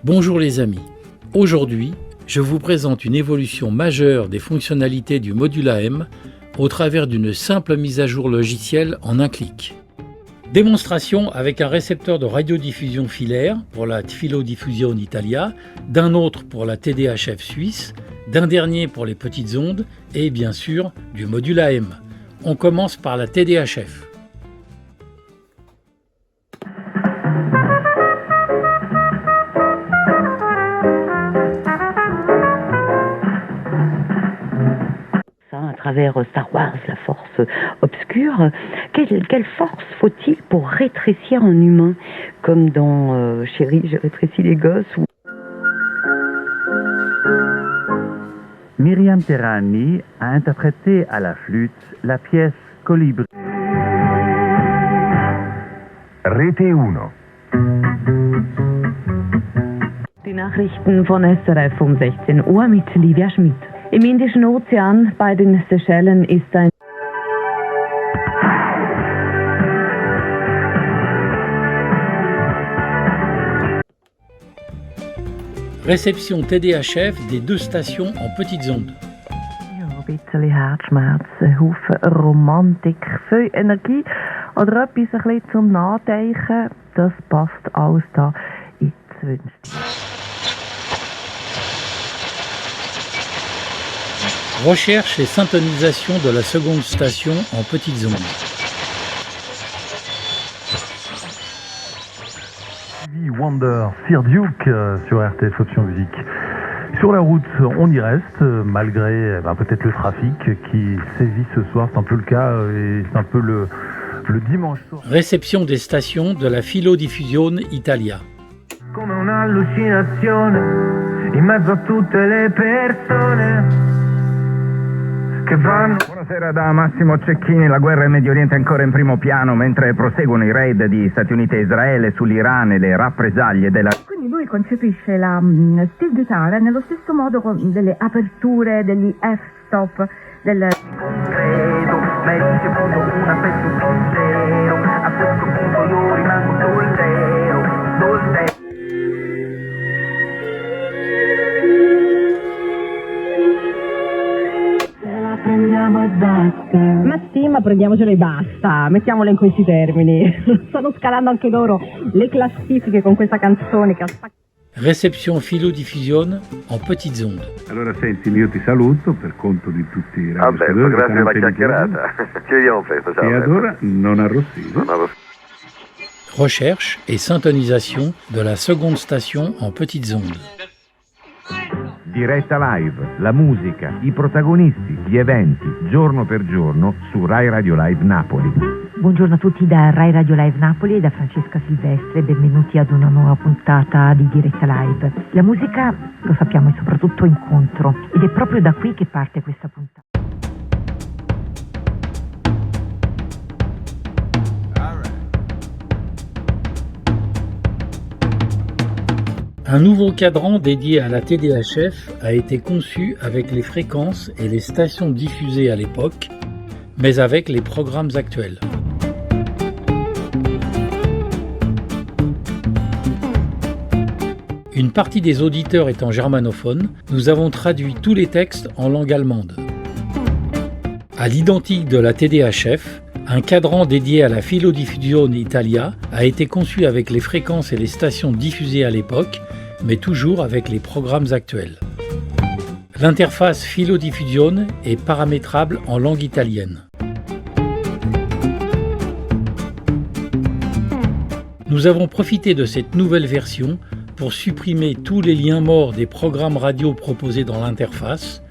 Bonjour les amis, aujourd'hui je vous présente une évolution majeure des fonctionnalités du module AM au travers d'une simple mise à jour logicielle en un clic. Démonstration avec un récepteur de radiodiffusion filaire pour la Filodiffusione Italia, d'un autre pour la TDHF suisse, d'un dernier pour les petites ondes et bien sûr du module AM. On commence par la TDHF. À travers Star Wars, la force obscure, quelle force faut-il pour rétrécir un humain, comme dans Chérie, j'ai rétréci les gosses ou... Myriam Terrani a interprété à la flûte la pièce Colibri. Rete 1. Die Nachrichten von SRF um 16 Uhr mit Livia Schmidt. Im Indischen Ozean bei den Seychellen ist ein Réception TDHF des deux stations en petites ondes. Ja, ein bisschen Herzschmerz, ein Haufen Romantik, viel Energie oder etwas ein bisschen zum Nachdenken, das passt alles da ins Wünschtier. Recherche et syntonisation de la seconde station en petites ondes. Wonder, Sir Duke sur RTS Option Musique. Sur la route, on y reste, malgré peut-être le trafic qui sévit ce soir. C'est un peu le cas et c'est un peu le dimanche soir. Réception des stations de la Filodiffusione Italia. Come un'allucinazione in mezzo a tutte le persone che vanno. Buonasera da Massimo Cecchini. La guerra in Medio Oriente è ancora in primo piano mentre proseguono i raid di Stati Uniti e Israele sull'Iran e le rappresaglie della... Quindi lui concepisce la steel guitar nello stesso modo con delle aperture, degli f-stop, del... Credo, ma hai ricevuto un affetto sincero. A questo punto io rimango soltero. Ma sì, ma prendiamocelo e basta, mettiamolo in questi termini. Stanno scalando anche loro le classifiche con questa canzone che ha spaccato. Réception Filodiffusione en petites ondes. Allora senti, io ti saluto per conto di tutti i Vabbè, grazie per la chiacchierata. Ci vediamo presto, ciao. E ad ora non arrossire. Recherche et syntonisation de la seconde station en petites ondes. Diretta live, la musica, i protagonisti, gli eventi, giorno per giorno su Rai Radio Live Napoli. Buongiorno a tutti da Rai Radio Live Napoli e da Francesca Silvestre, benvenuti ad una nuova puntata di Diretta Live. La musica, lo sappiamo, è soprattutto incontro ed è proprio da qui che parte questa puntata. Un nouveau cadran dédié à la TDHF a été conçu avec les fréquences et les stations diffusées à l'époque, mais avec les programmes actuels. Une partie des auditeurs étant germanophones, nous avons traduit tous les textes en langue allemande. À l'identique de la TDHF, un cadran dédié à la Filodiffusione Italia a été conçu avec les fréquences et les stations diffusées à l'époque, mais toujours avec les programmes actuels. L'interface Filodiffusione est paramétrable en langue italienne. Nous avons profité de cette nouvelle version pour supprimer tous les liens morts des programmes radio proposés dans l'interface,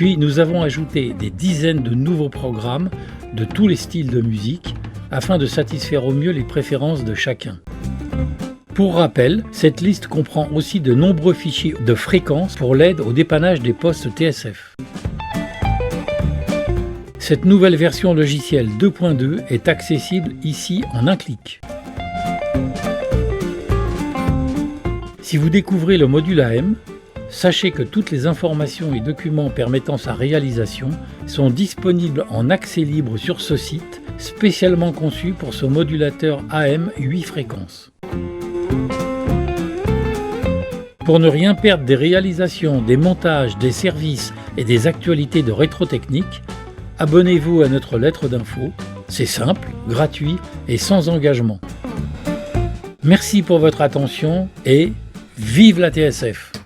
Puis nous avons ajouté des dizaines de nouveaux programmes de tous les styles de musique afin de satisfaire au mieux les préférences de chacun. Pour rappel, cette liste comprend aussi de nombreux fichiers de fréquences pour l'aide au dépannage des postes TSF. Cette nouvelle version logicielle 2.2 est accessible ici en un clic. Si vous découvrez le module AM, sachez que toutes les informations et documents permettant sa réalisation sont disponibles en accès libre sur ce site, spécialement conçu pour ce modulateur AM 8 fréquences. Pour ne rien perdre des réalisations, des montages, des services et des actualités de rétrotechnique, abonnez-vous à notre lettre d'info. C'est simple, gratuit et sans engagement. Merci pour votre attention et vive la TSF!